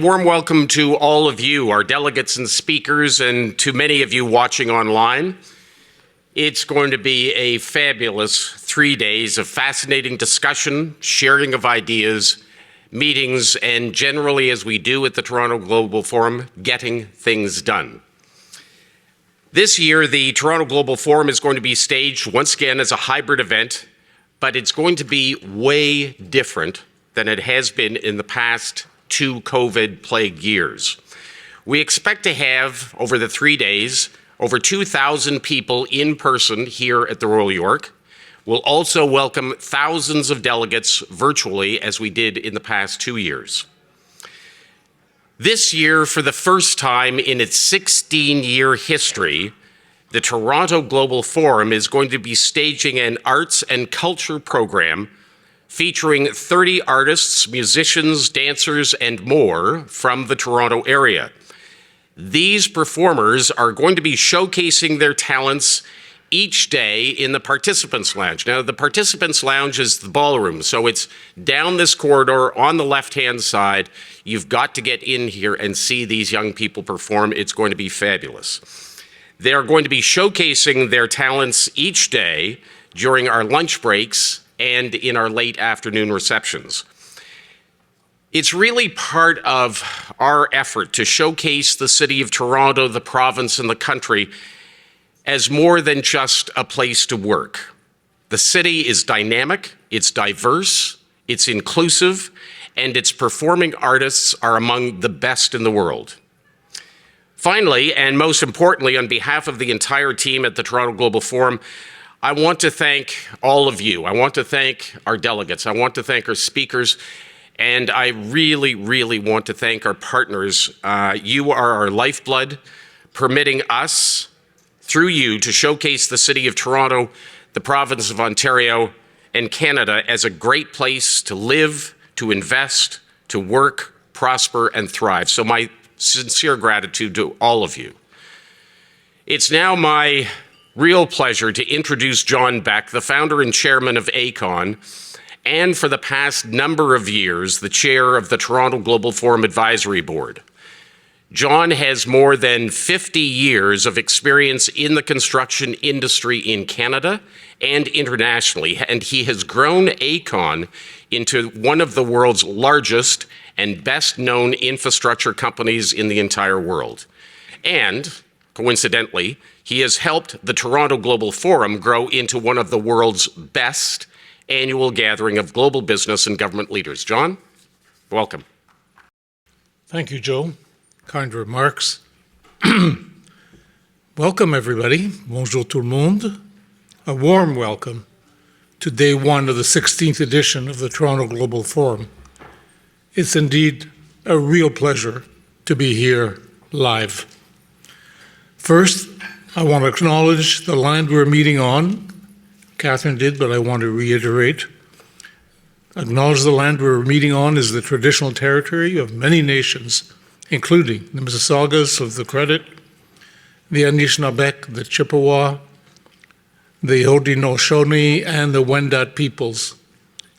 warm welcome to all of you, our delegates and speakers, and to many of you watching online. It's going to be a fabulous 3 days of fascinating discussion, sharing of ideas, meetings, and generally, as we do at the Toronto Global Forum, getting things done. This year, the Toronto Global Forum is going to be staged once again as a hybrid event, but it's going to be way different than it has been in the past 2 COVID-plagued years. We expect to have, over the 3 days, over 2,000 people in person here at the Royal York. We'll also welcome thousands of delegates virtually, as we did in the past 2 years. This year, for the first time in its 16-year history, the Toronto Global Forum is going to be staging an arts and culture program featuring 30 artists, musicians, dancers, and more from the Toronto area. These performers are going to be showcasing their talents each day in the Participants Lounge. Now, the Participants Lounge is the ballroom, so it's down this corridor on the left-hand side. You've got to get in here and see these young people perform. It's going to be fabulous. They are going to be showcasing their talents each day during our lunch breaks and in our late afternoon receptions. It's really part of our effort to showcase the City of Toronto, the province, and the country as more than just a place to work. The city is dynamic, it's diverse, it's inclusive, and its performing artists are among the best in the world. Finally, and most importantly, on behalf of the entire team at the Toronto Global Forum, I want to thank all of you. I want to thank our delegates. I want to thank our speakers. And I really, really want to thank our partners. You are our lifeblood, permitting us, through you, to showcase the City of Toronto, the province of Ontario, and Canada as a great place to live, to invest, to work, prosper, and thrive. So my sincere gratitude to all of you. It's now my real pleasure to introduce John Beck, the founder and chairman of Aecon, and for the past number of years, the chair of the Toronto Global Forum Advisory Board. John has more than 50 years of experience in the construction industry in Canada and internationally, and he has grown Aecon into one of the world's largest and best-known infrastructure companies in the entire world. And, coincidentally, he has helped the Toronto Global Forum grow into one of the world's best annual gathering of global business and government leaders. John, welcome. Thank you, Joe. Kind remarks. Welcome, everybody. Bonjour tout le monde. A warm welcome to day one of the 16th edition of the Toronto Global Forum. It's indeed a real pleasure to be here live. First, I want to acknowledge the land we're meeting on. Catherine did, but I want to reiterate. Acknowledge the land we're meeting on is the traditional territory of many nations, including the Mississaugas of the Credit, the Anishinaabe, the Chippewa, the Haudenosaunee, and the Wendat peoples,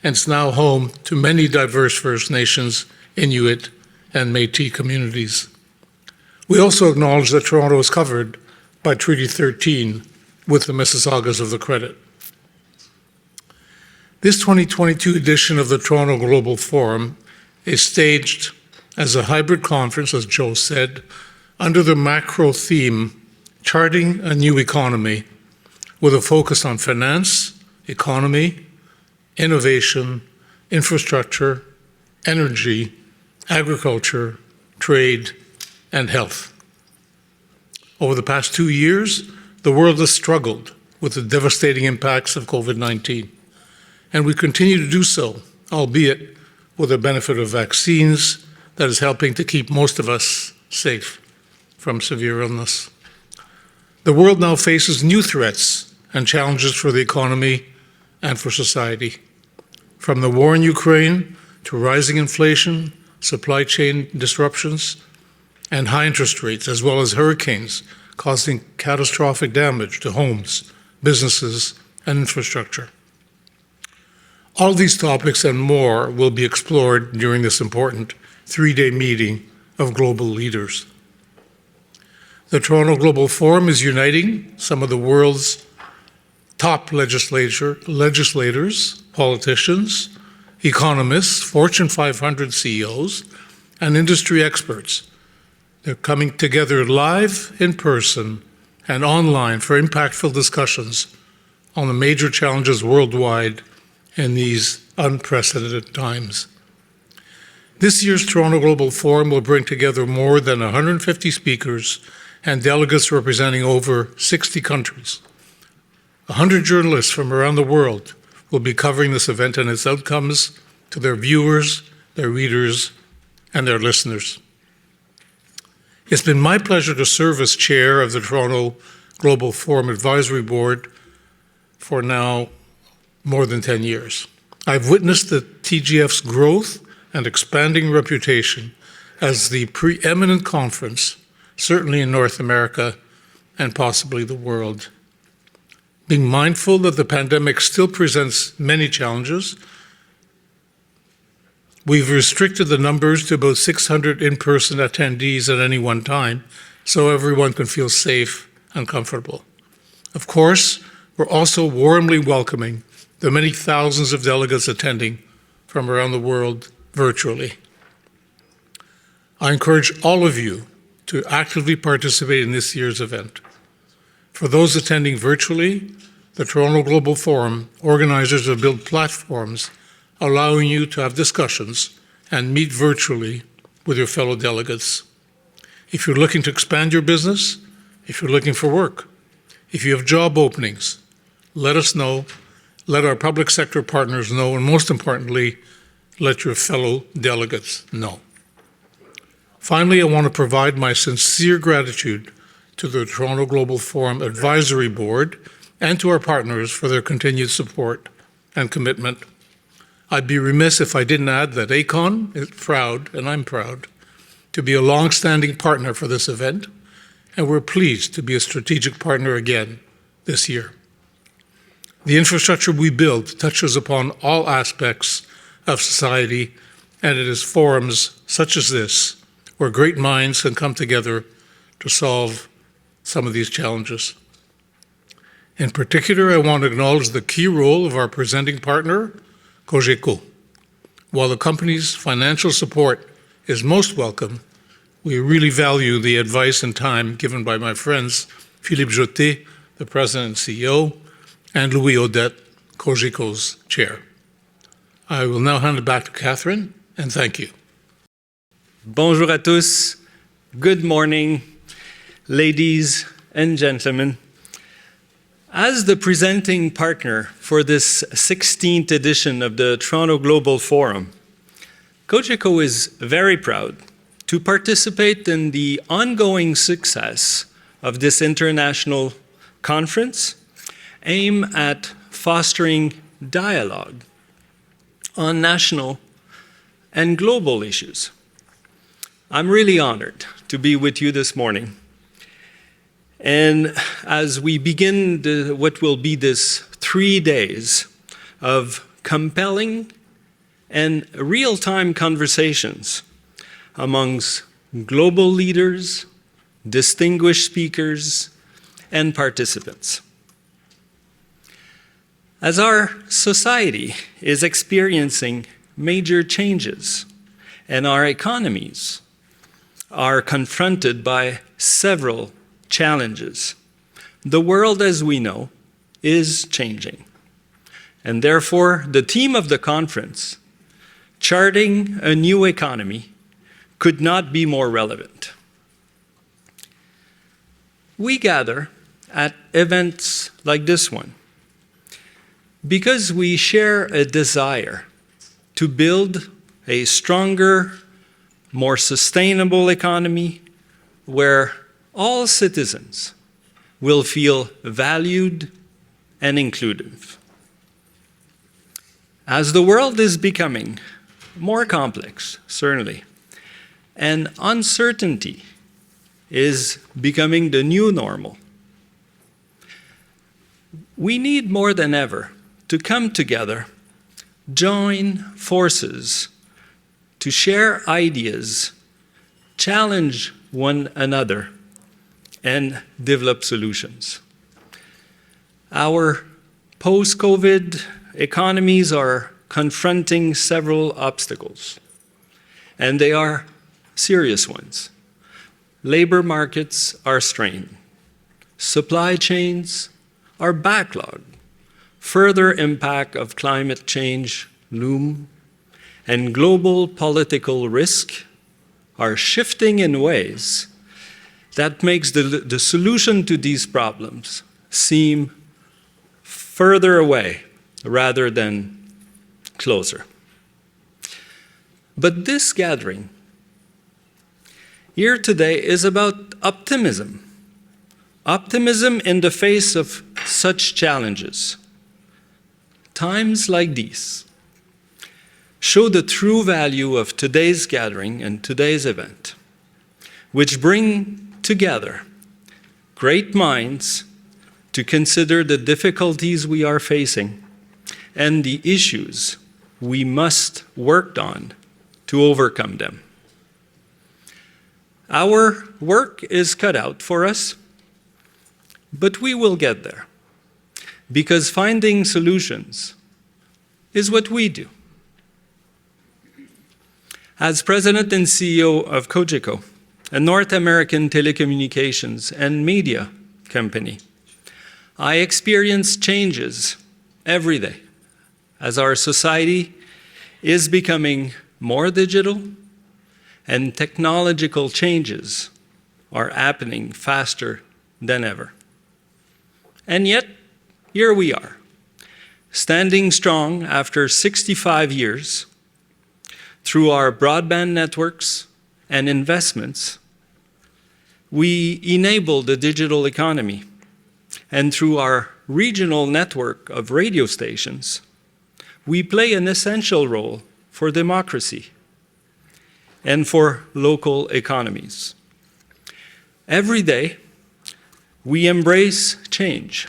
and it's now home to many diverse First Nations, Inuit, and Métis communities. We also acknowledge that Toronto is covered by Treaty 13 with the Mississaugas of the Credit. This 2022 edition of the Toronto Global Forum is staged as a hybrid conference, as Joe said, under the macro theme, Charting a New Economy, with a focus on finance, economy, innovation, infrastructure, energy, agriculture, trade, and health. Over the past 2 years, the world has struggled with the devastating impacts of COVID-19. And we continue to do so, albeit with the benefit of vaccines that is helping to keep most of us safe from severe illness. The world now faces new threats and challenges for the economy and for society. From the war in Ukraine to rising inflation, supply chain disruptions, and high interest rates, as well as hurricanes causing catastrophic damage to homes, businesses, and infrastructure. All these topics and more will be explored during this important 3-day meeting of global leaders. The Toronto Global Forum is uniting some of the world's top legislators, politicians, economists, Fortune 500 CEOs, and industry experts. They're coming together live, in person, and online for impactful discussions on the major challenges worldwide in these unprecedented times. This year's Toronto Global Forum will bring together more than 150 speakers and delegates representing over 60 countries. 100 journalists from around the world will be covering this event and its outcomes to their viewers, their readers, and their listeners. It's been my pleasure to serve as chair of the Toronto Global Forum Advisory Board for now more than 10 years. I've witnessed the TGF's growth and expanding reputation as the preeminent conference, certainly in North America and possibly the world. Being mindful that the pandemic still presents many challenges, we've restricted the numbers to about 600 in-person attendees at any one time so everyone can feel safe and comfortable. Of course, we're also warmly welcoming the many thousands of delegates attending from around the world virtually. I encourage all of you to actively participate in this year's event. For those attending virtually, the Toronto Global Forum organizers have built platforms allowing you to have discussions and meet virtually with your fellow delegates. If you're looking to expand your business, if you're looking for work, if you have job openings, let us know, let our public sector partners know, and most importantly, let your fellow delegates know. Finally, I want to provide my sincere gratitude to the Toronto Global Forum Advisory Board and to our partners for their continued support and commitment. I'd be remiss if I didn't add that Aecon is proud, and I'm proud, to be a long-standing partner for this event, and we're pleased to be a strategic partner again this year. The infrastructure we build touches upon all aspects of society, and it is forums such as this where great minds can come together to solve some of these challenges. In particular, I want to acknowledge the key role of our presenting partner, Cogeco. While the company's financial support is most welcome, we really value the advice and time given by my friends Philippe Jetté, the President and CEO, and Louis Audette, Cogeco's chair. I will now hand it back to Catherine, and thank you. Bonjour à tous. Good morning, ladies and gentlemen. As the presenting partner for this 16th edition of the Toronto Global Forum, Cogeco is very proud to participate in the ongoing success of this international conference aimed at fostering dialogue on national and global issues. I'm really honored to be with you this morning. And as we begin what will be this 3 days of compelling and real-time conversations amongst global leaders, distinguished speakers, and participants. As our society is experiencing major changes and our economies are confronted by several challenges, the world as we know is changing. And therefore, the theme of the conference, Charting a New Economy, could not be more relevant. We gather at events like this one because we share a desire to build a stronger, more sustainable economy where all citizens will feel valued and inclusive. As the world is becoming more complex, certainly, and uncertainty is becoming the new normal, we need more than ever to come together, join forces to share ideas challenge one another, and develop solutions. Our post-COVID economies are confronting several obstacles, and they are serious ones. Labor markets are strained. Supply chains are backlogged. Further impact of climate change loom, and global political risk are shifting in ways that makes the solution to these problems seem further away rather than closer. But this gathering here today is about optimism. Optimism in the face of such challenges. Times like these show the true value of today's gathering and today's event, which bring together great minds to consider the difficulties we are facing and the issues we must work on to overcome them. Our work is cut out for us, but we will get there, because finding solutions is what we do. As President and CEO of Cogeco, a North American telecommunications and media company, I experience changes every day as our society is becoming more digital and technological changes are happening faster than ever. And yet, here we are, standing strong after 65 years through our broadband networks and investments. We enable the digital economy, and through our regional network of radio stations, we play an essential role for democracy and for local economies. Every day, we embrace change,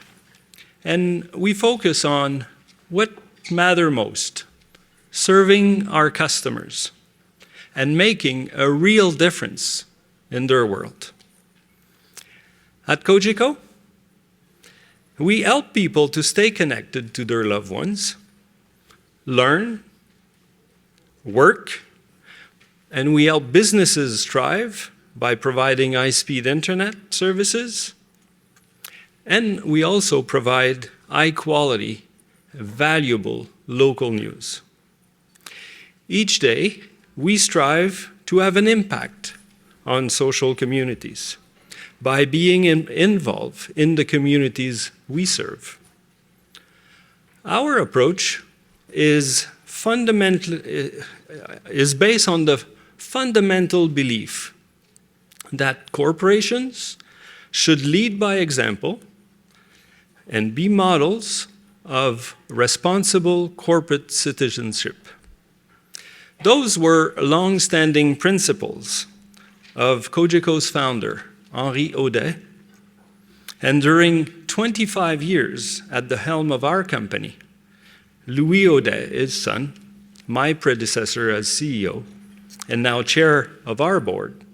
and we focus on what matters most: serving our customers and making a real difference in their world. At Cogeco, we help people to stay connected to their loved ones, learn, work, and we help businesses thrive by providing high-speed internet services. And we also provide high-quality, valuable local news. Each day, we strive to have an impact on social communities by being involved in the communities we serve. Our approach is based on the fundamental belief that corporations should lead by example and be models of responsible corporate citizenship. Those were long-standing principles of Cogeco's founder, Henri Audet, and during 25 years at the helm of our company, Louis Audet, his son, my predecessor as CEO, and now chair of our board,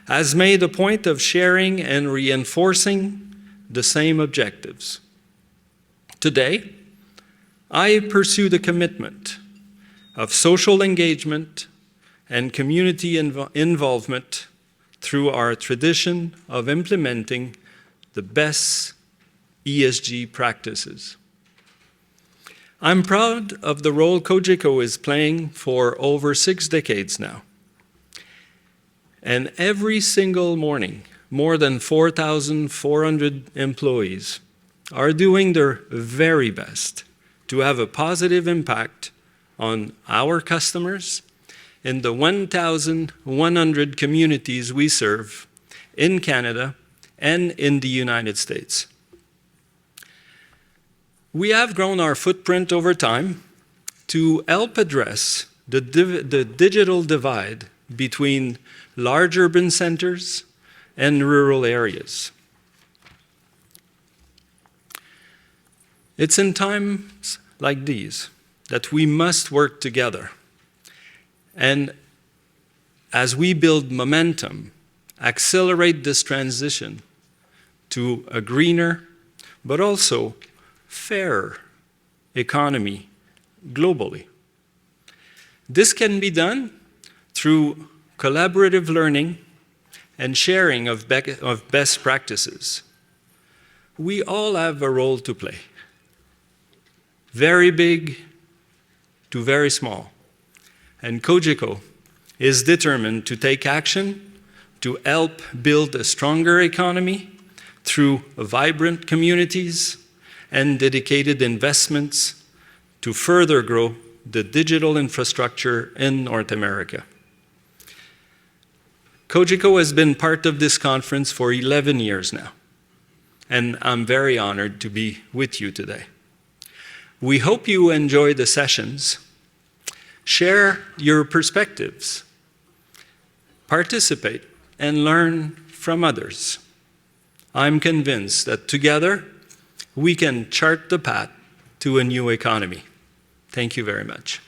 has made a point of sharing and reinforcing the same objectives. Today, I pursue the commitment of social engagement and community involvement through our tradition of implementing the best ESG practices. I'm proud of the role Cogeco is playing for over 6 decades now. And every single morning, more than 4,400 employees are doing their very best to have a positive impact on our customers in the 1,100 communities we serve in Canada and in the United States. We have grown our footprint over time to help address the digital divide between large urban centers and rural areas. It's in times like these that we must work together and as we build momentum, accelerate this transition to a greener, but also fairer economy globally. This can be done through collaborative learning and sharing of best practices. We all have a role to play, very big to very small. And Cogeco is determined to take action to help build a stronger economy through vibrant communities and dedicated investments to further grow the digital infrastructure in North America. Cogeco has been part of this conference for 11 years now, and I'm very honored to be with you today. We hope you enjoy the sessions. Share your perspectives, participate, and learn from others. I'm convinced that together we can chart the path to a new economy. Thank you very much.